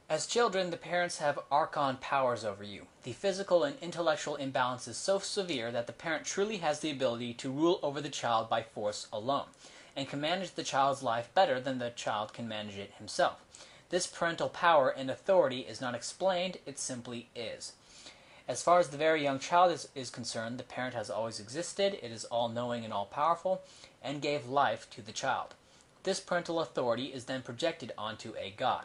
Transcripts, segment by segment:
As children, the parents have archon powers over you. The physical and intellectual imbalance is so severe that the parent truly has the ability to rule over the child by force alone, and can manage the child's life better than the child can manage it himself. This parental power and authority is not explained, it simply is. As far as the very young child is concerned, the parent has always existed, it is all-knowing and all-powerful, and gave life to the child. This parental authority is then projected onto a god.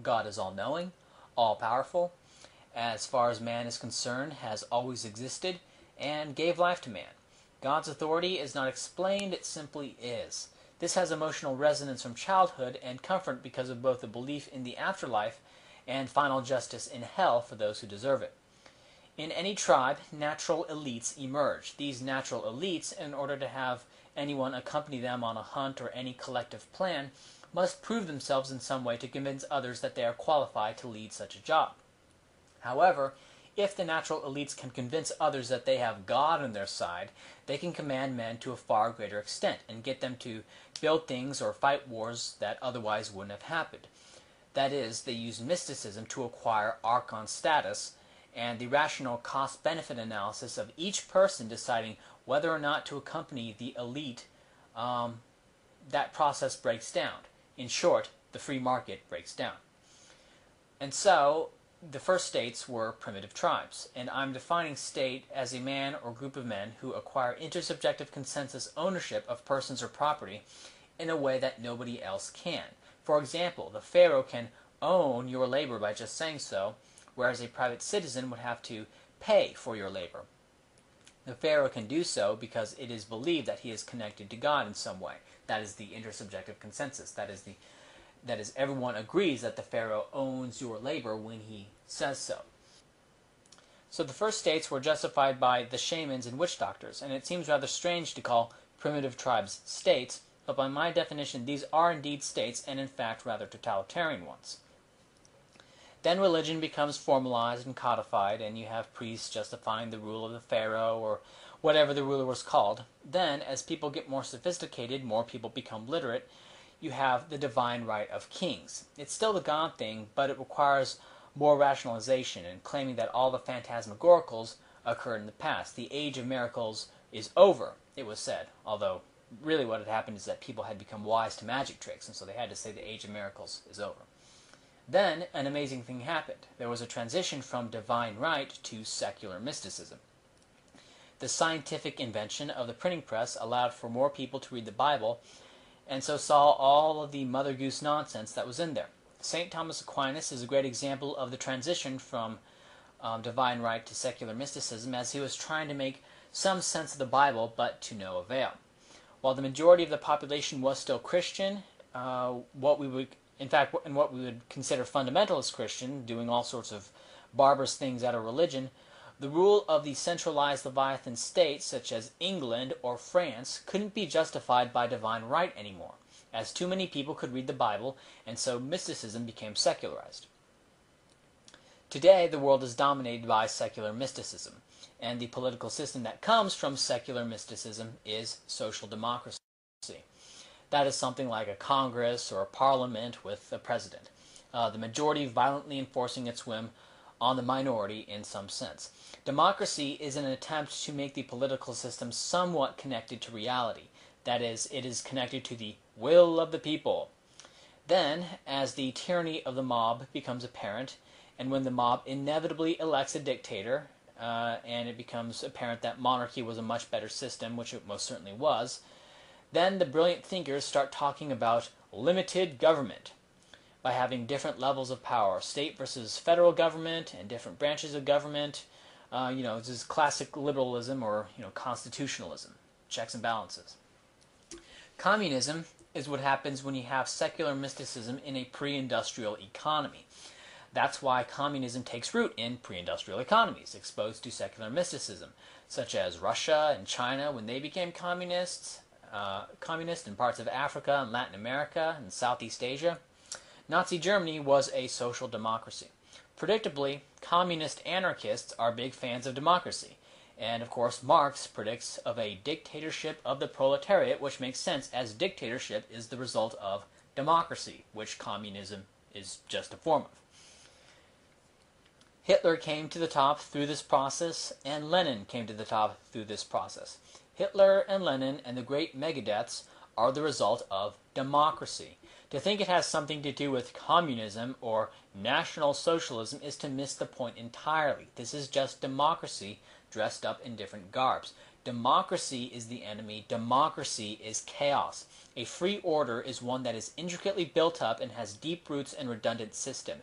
God is all-knowing, all-powerful, as far as man is concerned, has always existed, and gave life to man. God's authority is not explained, it simply is. This has emotional resonance from childhood and comfort because of both the belief in the afterlife and final justice in hell for those who deserve it. In any tribe, natural elites emerge. These natural elites, in order to have anyone accompany them on a hunt or any collective plan, must prove themselves in some way to convince others that they are qualified to lead such a job. However, if the natural elites can convince others that they have God on their side, they can command men to a far greater extent and get them to build things or fight wars that otherwise wouldn't have happened. That is, they use mysticism to acquire archon status and the rational cost-benefit analysis of each person deciding whether or not to accompany the elite. That process breaks down. In short, the free market breaks down. And so, the first states were primitive tribes, and I'm defining state as a man or group of men who acquire intersubjective consensus ownership of persons or property in a way that nobody else can. For example, the pharaoh can own your labor by just saying so, whereas a private citizen would have to pay for your labor. The pharaoh can do so because it is believed that he is connected to God in some way. That is the intersubjective consensus. That is everyone agrees that the pharaoh owns your labor when he says so. So the first states were justified by the shamans and witch doctors, and it seems rather strange to call primitive tribes states, but by my definition these are indeed states, and in fact rather totalitarian ones. Then religion becomes formalized and codified, and you have priests justifying the rule of the pharaoh, or whatever the ruler was called. Then, as people get more sophisticated, more people become literate, you have the divine right of kings. It's still the God thing, but it requires more rationalization and claiming that all the phantasmagoricals occurred in the past. The age of miracles is over, it was said, although really what had happened is that people had become wise to magic tricks, and so they had to say the age of miracles is over. Then, an amazing thing happened. There was a transition from divine right to secular mysticism. The scientific invention of the printing press allowed for more people to read the Bible, and so saw all of the Mother Goose nonsense that was in there. St. Thomas Aquinas is a great example of the transition from divine right to secular mysticism, as he was trying to make some sense of the Bible, but to no avail. While the majority of the population was still Christian, what we would consider fundamentalist Christian, doing all sorts of barbarous things out of religion, the rule of the centralized Leviathan states, such as England or France, couldn't be justified by divine right anymore, as too many people could read the Bible, and so mysticism became secularized. Today, the world is dominated by secular mysticism, and the political system that comes from secular mysticism is social democracy. That is something like a Congress or a parliament with a president. The majority violently enforcing its whim on the minority in some sense. Democracy is an attempt to make the political system somewhat connected to reality. That is, it is connected to the will of the people. Then, as the tyranny of the mob becomes apparent, and when the mob inevitably elects a dictator, and it becomes apparent that monarchy was a much better system, which it most certainly was, then the brilliant thinkers start talking about limited government by having different levels of power, state versus federal government, and different branches of government. This is classic liberalism or constitutionalism, checks and balances. Communism is what happens when you have secular mysticism in a pre-industrial economy. That's why communism takes root in pre-industrial economies exposed to secular mysticism, such as Russia and China when they became communist in parts of Africa and Latin America and Southeast Asia. Nazi Germany was a social democracy. Predictably, communist anarchists are big fans of democracy. And, of course, Marx predicts of a dictatorship of the proletariat, which makes sense as dictatorship is the result of democracy, which communism is just a form of. Hitler came to the top through this process, and Lenin came to the top through this process. Hitler and Lenin and the great megadeaths are the result of democracy. To think it has something to do with communism or National Socialism is to miss the point entirely. This is just democracy dressed up in different garbs. Democracy is the enemy. Democracy is chaos. A free order is one that is intricately built up and has deep roots and redundant system.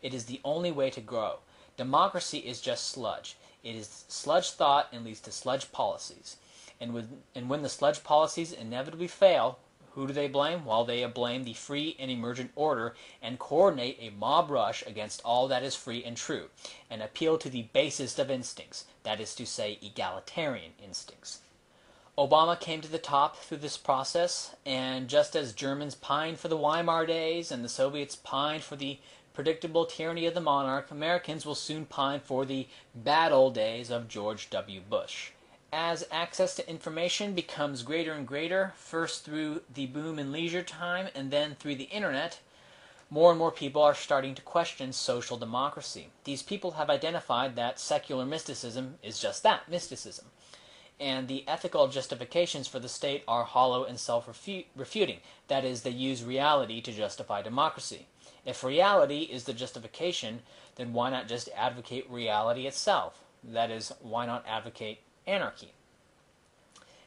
It is the only way to grow. Democracy is just sludge. It is sludge thought and leads to sludge policies. And when the sludge policies inevitably fail, who do they blame? Well, they blame the free and emergent order and coordinate a mob rush against all that is free and true, and appeal to the basest of instincts, that is to say, egalitarian instincts. Obama came to the top through this process, and just as Germans pined for the Weimar days and the Soviets pined for the predictable tyranny of the monarch, Americans will soon pine for the bad old days of George W. Bush. As access to information becomes greater and greater, first through the boom in leisure time and then through the internet, more and more people are starting to question social democracy. These people have identified that secular mysticism is just that, mysticism. And the ethical justifications for the state are hollow and self-refuting. That is, they use reality to justify democracy. If reality is the justification, then why not just advocate reality itself? That is, why not advocate anarchy?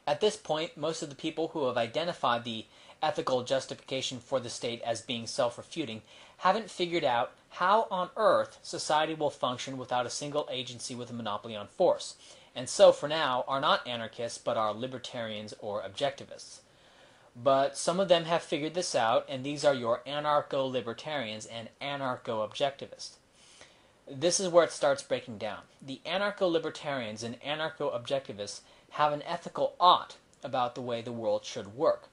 At this point, most of the people who have identified the ethical justification for the state as being self-refuting haven't figured out how on earth society will function without a single agency with a monopoly on force, and so for now are not anarchists but are libertarians or objectivists. But some of them have figured this out, and these are your anarcho-libertarians and anarcho-objectivists. This is where it starts breaking down. The anarcho-libertarians and anarcho-objectivists have an ethical ought about the way the world should work.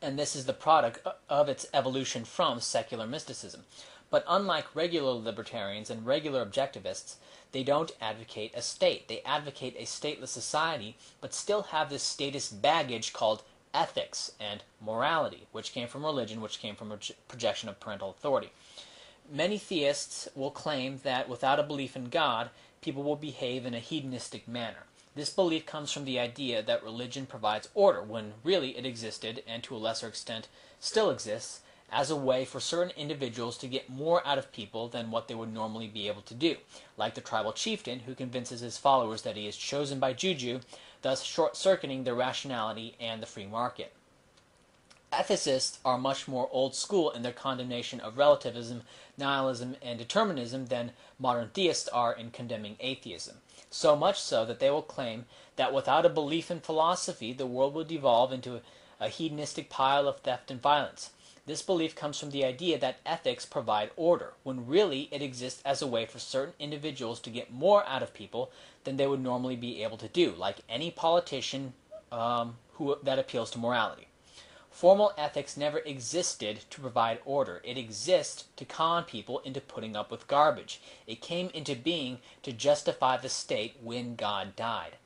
And this is the product of its evolution from secular mysticism. But unlike regular libertarians and regular objectivists, they don't advocate a state. They advocate a stateless society, but still have this statist baggage called ethics and morality, which came from religion, which came from a projection of parental authority. Many theists will claim that without a belief in God, people will behave in a hedonistic manner. This belief comes from the idea that religion provides order, when really it existed, and to a lesser extent still exists, as a way for certain individuals to get more out of people than what they would normally be able to do, like the tribal chieftain who convinces his followers that he is chosen by juju, thus short-circuiting their rationality and the free market. Ethicists are much more old school in their condemnation of relativism, nihilism, and determinism than modern theists are in condemning atheism. So much so that they will claim that without a belief in philosophy, the world would devolve into a hedonistic pile of theft and violence. This belief comes from the idea that ethics provide order, when really it exists as a way for certain individuals to get more out of people than they would normally be able to do, like any politician that appeals to morality. Formal ethics never existed to provide order. It exists to con people into putting up with garbage. It came into being to justify the state when God died.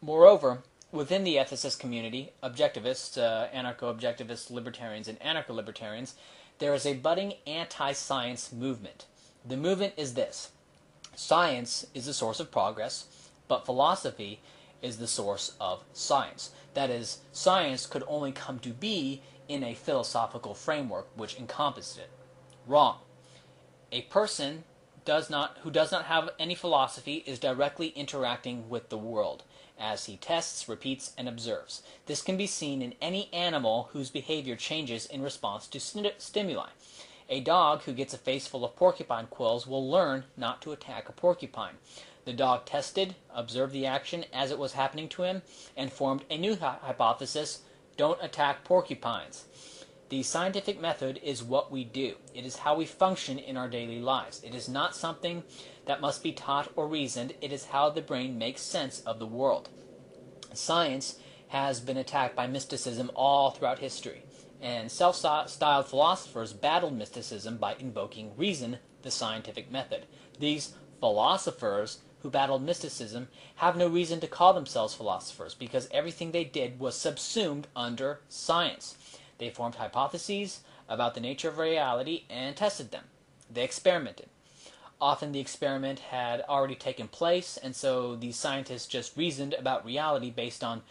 Moreover, within the ethicist community, objectivists, anarcho-objectivists, libertarians, and anarcho-libertarians, there is a budding anti-science movement. The movement is this: science is the source of progress, but philosophy is the source of science. That is, science could only come to be in a philosophical framework which encompassed it. Wrong. A person who does not have any philosophy is directly interacting with the world, as he tests, repeats, and observes. This can be seen in any animal whose behavior changes in response to stimuli. A dog who gets a face full of porcupine quills will learn not to attack a porcupine. The dog tested, observed the action as it was happening to him, and formed a new hypothesis: don't attack porcupines. The scientific method is what we do. It is how we function in our daily lives. It is not something that must be taught or reasoned. It is how the brain makes sense of the world. Science has been attacked by mysticism all throughout history, and self-styled philosophers battled mysticism by invoking reason, the scientific method. These philosophers who battled mysticism have no reason to call themselves philosophers, because everything they did was subsumed under science. They formed hypotheses, about the nature of reality and tested them. They experimented. Often the experiment had already taken place, and so these scientists just reasoned about reality based on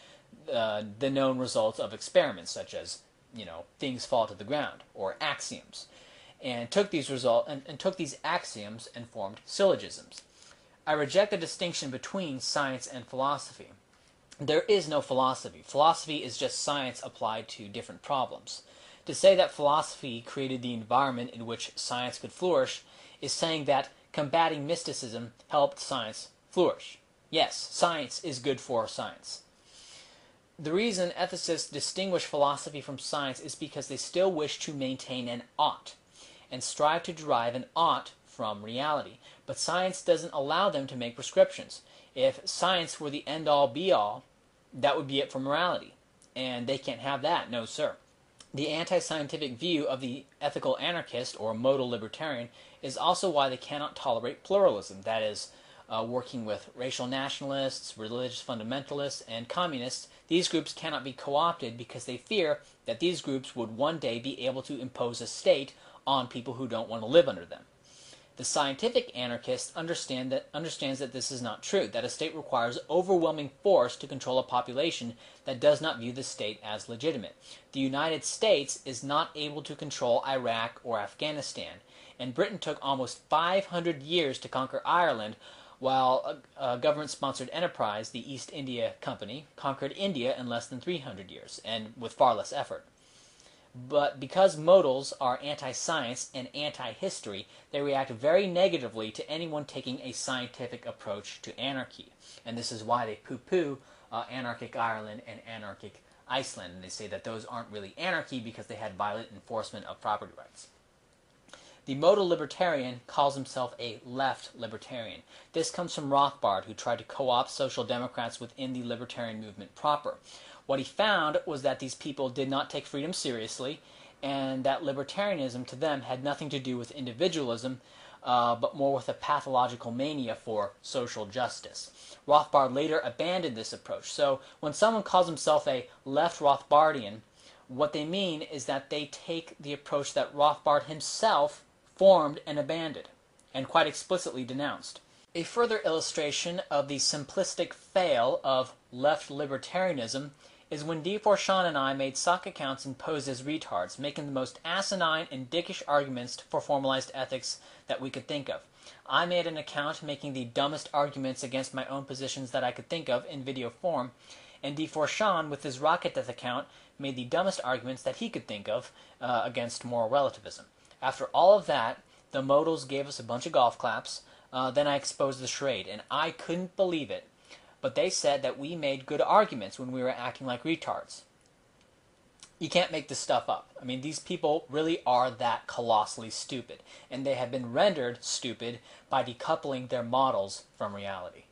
the known results of experiments, such as, things fall to the ground, or axioms, and took these and took these axioms and formed syllogisms. I reject the distinction between science and philosophy. There is no philosophy. Philosophy is just science applied to different problems. To say that philosophy created the environment in which science could flourish is saying that combating mysticism helped science flourish. Yes, science is good for science. The reason ethicists distinguish philosophy from science is because they still wish to maintain an ought, and strive to derive an ought from reality. But science doesn't allow them to make prescriptions. If science were the end-all be-all, that would be it for morality. And they can't have that, no sir. The anti-scientific view of the ethical anarchist, or modal libertarian, is also why they cannot tolerate pluralism, that is, working with racial nationalists, religious fundamentalists, and communists. These groups cannot be co-opted because they fear that these groups would one day be able to impose a state on people who don't want to live under them. The scientific anarchist understands that this is not true, that a state requires overwhelming force to control a population that does not view the state as legitimate. The United States is not able to control Iraq or Afghanistan, and Britain took almost 500 years to conquer Ireland, while a government-sponsored enterprise, the East India Company, conquered India in less than 300 years, and with far less effort. But because modals are anti-science and anti-history, they react very negatively to anyone taking a scientific approach to anarchy. And this is why they poo-poo anarchic Ireland and anarchic Iceland, and they say that those aren't really anarchy because they had violent enforcement of property rights. The modal libertarian calls himself a left libertarian. This comes from Rothbard, who tried to co-opt social democrats within the libertarian movement proper. What he found was that these people did not take freedom seriously, and that libertarianism to them had nothing to do with individualism, but more with a pathological mania for social justice. Rothbard later abandoned this approach. So when someone calls himself a left Rothbardian, what they mean is that they take the approach that Rothbard himself formed and abandoned, and quite explicitly denounced. A further illustration of the simplistic fail of left libertarianism is when D. Forshawn and I made sock accounts and posed as retards, making the most asinine and dickish arguments for formalized ethics that we could think of. I made an account making the dumbest arguments against my own positions that I could think of in video form, and D. Forshawn, with his rocket death account, made the dumbest arguments that he could think of against moral relativism. After all of that, the modals gave us a bunch of golf claps. Then I exposed the charade, and I couldn't believe it. But they said that we made good arguments when we were acting like retards. You can't make this stuff up. I mean, these people really are that colossally stupid, and they have been rendered stupid by decoupling their models from reality.